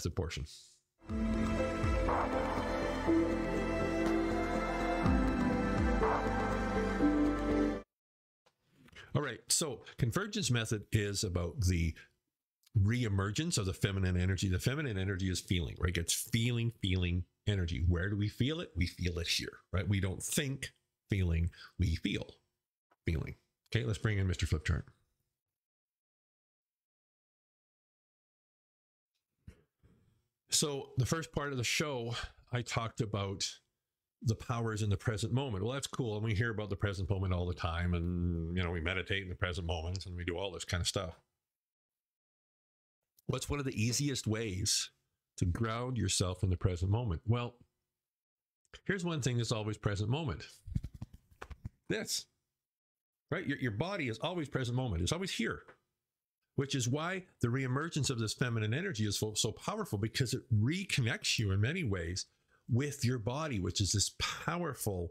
method portion. All right, so convergence method is about the reemergence of the feminine energy. The feminine energy is feeling, right? It's feeling energy. Where do we feel it? We feel it here, right? We don't think feeling, we feel feeling. Okay, let's bring in Mr. Flip Chart. So the first part of the show, I talked about the powers in the present moment. Well, that's cool. And we hear about the present moment all the time. And, you know, we meditate in the present moment and we do all this kind of stuff. What's one of the easiest ways to ground yourself in the present moment? Well, here's one thing that's always present moment. This, right? Your body is always present moment. It's always here, which is why the reemergence of this feminine energy is so powerful, because it reconnects you in many ways with your body, which is this powerful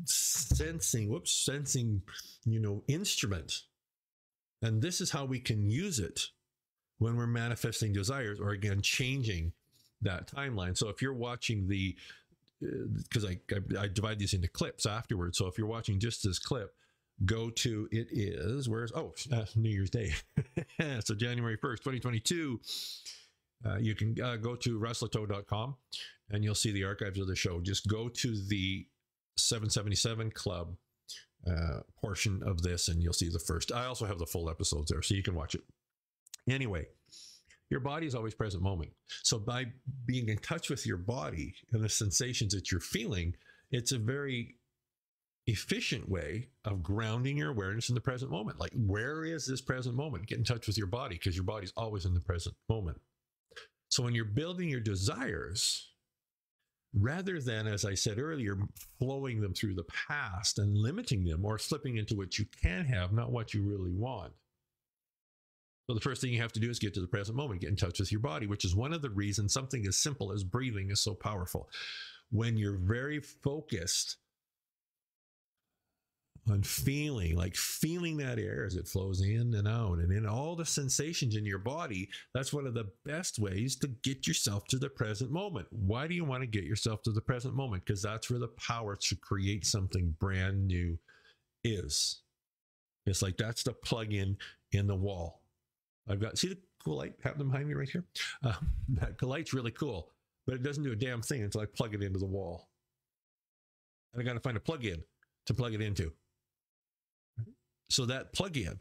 sensing, instrument. And this is how we can use it when we're manifesting desires, or again, changing that timeline. So if you're watching because I divide these into clips afterwards. So if you're watching just this clip, go to, New Year's Day. So January 1st, 2022, you can go to russellatoe.com and you'll see the archives of the show. Just go to the 777 Club portion of this and you'll see the first. I also have the full episodes there, so you can watch it. Anyway, your body is always present moment. So by being in touch with your body and the sensations that you're feeling, it's a very efficient way of grounding your awareness in the present moment. Like, where is this present moment? Get in touch with your body, because your body's always in the present moment. So when you're building your desires, rather than, as I said earlier, flowing them through the past and limiting them or slipping into what you can have, not what you really want. So the first thing you have to do is get to the present moment, get in touch with your body, which is one of the reasons something as simple as breathing is so powerful. When you're very focused on feeling that air as it flows in and out and in all the sensations in your body, that's one of the best ways to get yourself to the present moment. Why do you want to get yourself to the present moment? Because that's where the power to create something brand new is. It's like that's the plug-in in the wall. See the cool light happening behind me right here? That light's really cool, but it doesn't do a damn thing until I plug it into the wall. And I got to find a plug-in to plug it into. So that plug-in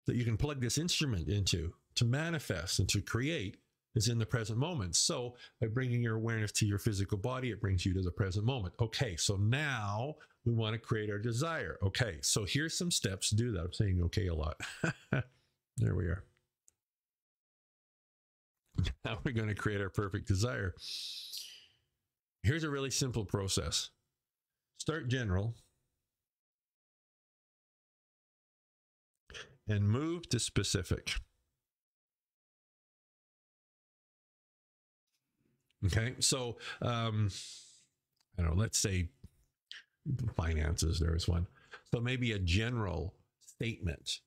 that you can plug this instrument into to manifest and to create is in the present moment. So by bringing your awareness to your physical body, it brings you to the present moment. Okay, so now we want to create our desire. Okay, so here's some steps to do that. I'm saying okay a lot. There we are. Now we're going to create our perfect desire. Here's a really simple process. Start general and move to specific. Okay, so I don't know, let's say finances, there's one. So maybe a general statement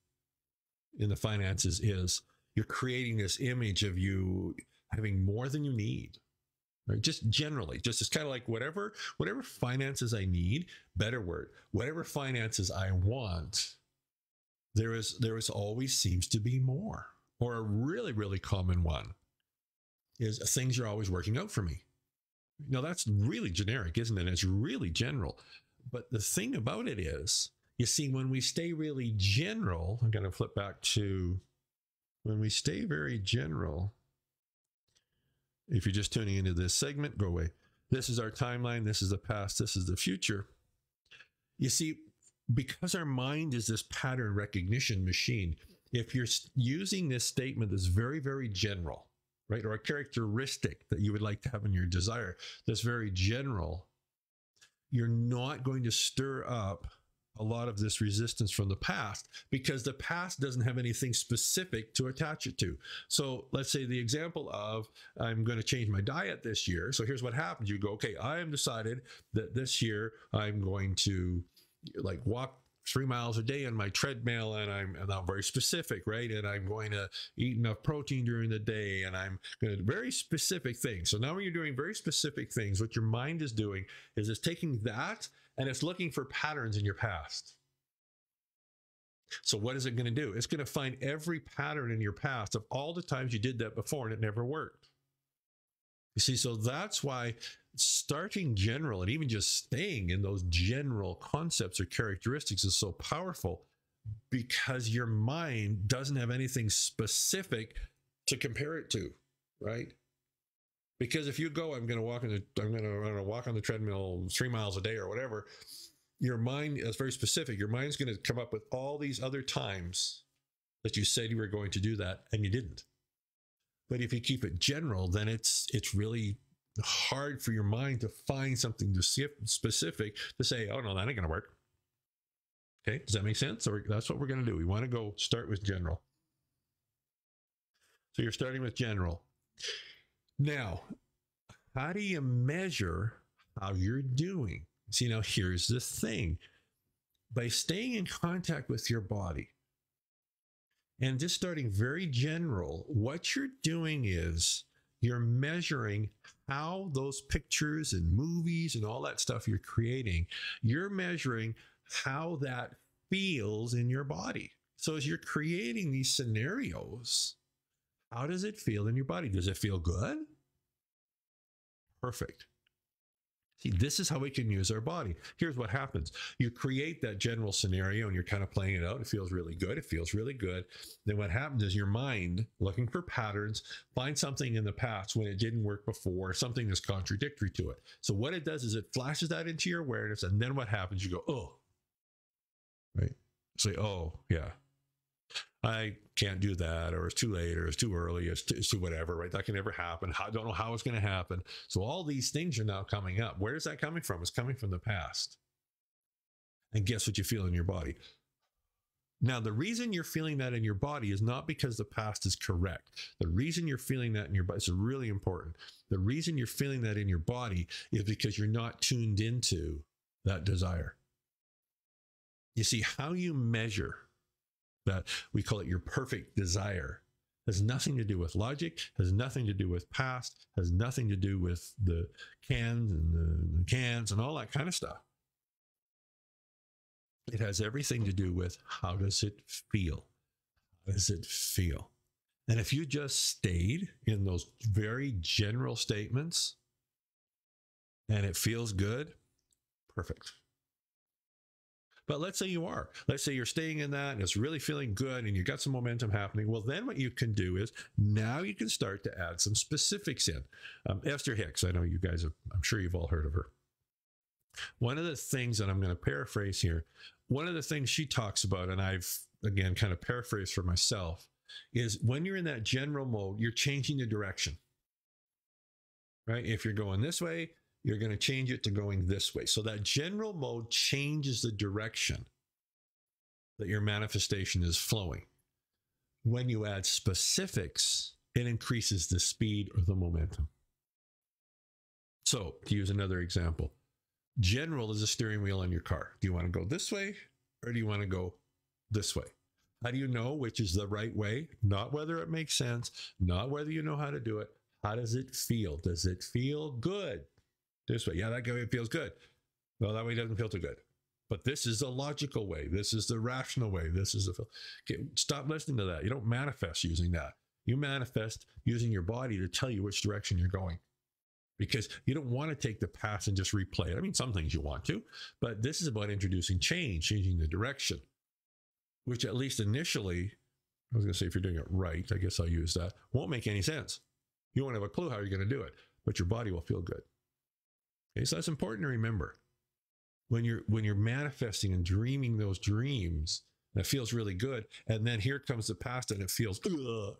in the finances is you're creating this image of you having more than you need, right? Just generally, just it's kind of like whatever finances I need, better word, whatever finances I want, there is always seems to be more. Or a really, really common one is things are always working out for me. Now that's really generic, isn't it? It's really general. But the thing about it is, you see, when we stay really general, I'm going to flip back to when we stay very general. If you're just tuning into this segment, go away. This is our timeline. This is the past. This is the future. You see, because our mind is this pattern recognition machine, if you're using this statement that's very, very general, right, or a characteristic that you would like to have in your desire that's very general, you're not going to stir up a lot of this resistance from the past, because the past doesn't have anything specific to attach it to. So let's say the example of, I'm going to change my diet this year. So here's what happens. You go, okay, I have decided that this year I'm going to walk 3 miles a day on my treadmill, and I'm very specific, right? And I'm going to eat enough protein during the day, and I'm going to very specific things. So now when you're doing very specific things, what your mind is doing is it's taking that and it's looking for patterns in your past. So what is it going to do? It's going to find every pattern in your past of all the times you did that before and it never worked. You see, so that's why starting general and even just staying in those general concepts or characteristics is so powerful, because your mind doesn't have anything specific to compare it to, right? Because if you go, I'm going to walk on the treadmill 3 miles a day or whatever, your mind is very specific. Your mind's going to come up with all these other times that you said you were going to do that and you didn't. But if you keep it general, then it's really hard for your mind to find something specific to say, oh no, that ain't going to work. Okay, does that make sense? So that's what we're going to do. We want to go start with general. So you're starting with general. Now, how do you measure how you're doing? See, now here's the thing. By staying in contact with your body and just starting very general, what you're doing is you're measuring how those pictures and movies and all that stuff you're creating, you're measuring how that feels in your body. So as you're creating these scenarios, how does it feel in your body? Does it feel good? Perfect. See, this is how we can use our body. Here's what happens. You create that general scenario and you're kind of playing it out. It feels really good. It feels really good. Then what happens is your mind, looking for patterns, finds something in the past when it didn't work before, something that's contradictory to it. So what it does is it flashes that into your awareness, and then what happens? You go, oh, right? Say, oh, yeah, I can't do that, or it's too late, or it's too early, it's too whatever, right? That can never happen. I don't know how it's going to happen. So all these things are now coming up. Where is that coming from? It's coming from the past. And guess what you feel in your body? Now, the reason you're feeling that in your body is not because the past is correct. The reason you're feeling that in your body is really important. The reason you're feeling that in your body is because you're not tuned into that desire. You see, how you measure that, we call it your perfect desire, has nothing to do with logic, has nothing to do with past, has nothing to do with the cans and the cans and all that kind of stuff. It has everything to do with how does it feel? How does it feel? And if you just stayed in those very general statements and it feels good, perfect. But let's say you are. Let's say you're staying in that and it's really feeling good and you got some momentum happening. Well, then what you can do is now you can start to add some specifics in. Esther Hicks, I know you guys have, I'm sure you've all heard of her. One of the things that I'm going to paraphrase here, one of the things she talks about, and I've, again, kind of paraphrased for myself, is when you're in that general mode, you're changing the direction, right? If you're going this way, you're going to change it to going this way. So that general mode changes the direction that your manifestation is flowing. When you add specifics, it increases the speed or the momentum. So to use another example, general is a steering wheel on your car. Do you want to go this way or do you want to go this way? How do you know which is the right way? Not whether it makes sense, not whether you know how to do it. How does it feel? Does it feel good? This way. Yeah, that way it feels good. Well, that way doesn't feel too good. But this is the logical way. This is the rational way. This is the... Okay, stop listening to that. You don't manifest using that. You manifest using your body to tell you which direction you're going. Because you don't want to take the past and just replay it. I mean, some things you want to, but this is about introducing change, changing the direction, which at least initially, I was going to say if you're doing it right, I guess I'll use that, won't make any sense. You won't have a clue how you're going to do it, but your body will feel good. Okay, so that's important to remember. When you're manifesting and dreaming those dreams, that feels really good, and then here comes the past and it feels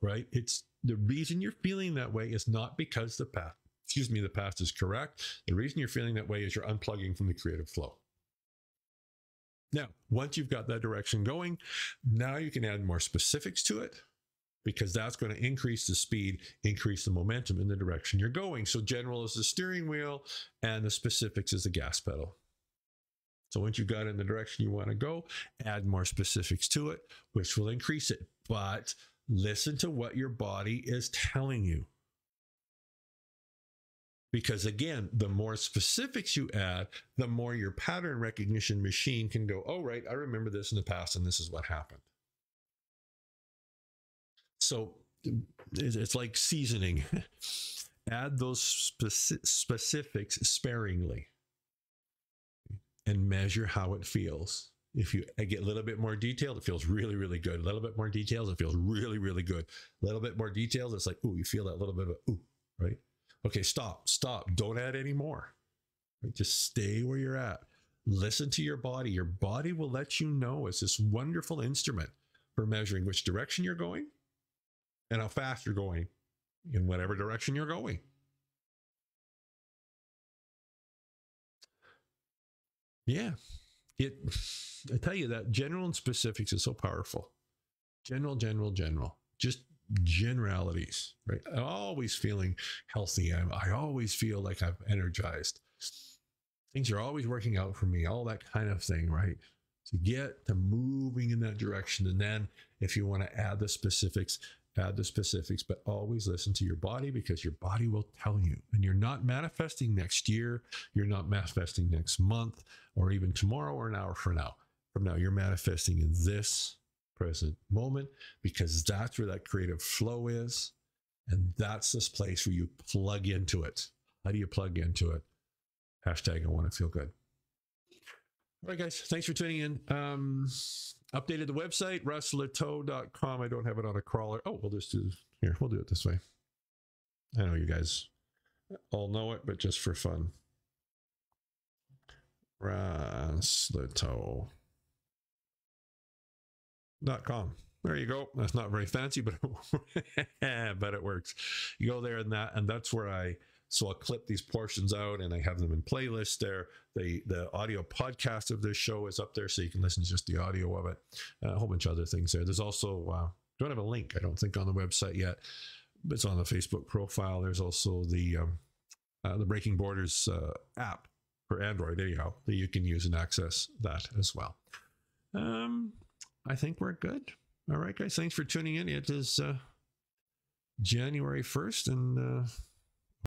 right. It's the reason you're feeling that way is not because the past is correct. The reason you're feeling that way is you're unplugging from the creative flow. Now, once you've got that direction going, now you can add more specifics to it, because that's going to increase the speed, increase the momentum in the direction you're going. So general is the steering wheel and the specifics is the gas pedal. So once you've got in the direction you want to go, add more specifics to it, which will increase it. But listen to what your body is telling you. Because again, the more specifics you add, the more your pattern recognition machine can go, oh, right, I remember this in the past and this is what happened. So it's like seasoning. Add those specifics sparingly and measure how it feels. If you get a little bit more detailed, it feels really, really good. A little bit more details, it feels really, really good. A little bit more details, it's like, ooh, you feel that little bit of a ooh, right? Okay, stop. Don't add any more. Right? Just stay where you're at. Listen to your body. Your body will let you know. It's this wonderful instrument for measuring which direction you're going and how fast you're going in whatever direction you're going. Yeah. I tell you that general and specifics is so powerful. General. Just generalities, right? I'm always feeling healthy. I always feel like I'm energized. Things are always working out for me, all that kind of thing, right? To get to moving in that direction. And then if you want to add the specifics, but always listen to your body, because your body will tell you. And you're not manifesting next year. You're not manifesting next month or even tomorrow or an hour from now. You're manifesting in this present moment, because that's where that creative flow is. And that's this place where you plug into it. How do you plug into it? Hashtag I want to feel good. All right, guys, thanks for tuning in. Updated the website, russleteau.com. I don't have it on a crawler. Oh, we'll just do here. We'll do it this way. I know you guys all know it, but just for fun. russleteau.com. There you go. That's not very fancy, but but it works. You go there, and that's where I'll clip these portions out, and I have them in playlists there. The audio podcast of this show is up there, so you can listen to just the audio of it. A whole bunch of other things there. There's also don't have a link, I don't think, on the website yet, but it's on the Facebook profile. There's also the Breaking Borders app for Android, anyhow, that you can use and access that as well. I think we're good. All right, guys, thanks for tuning in. It is January 1st, and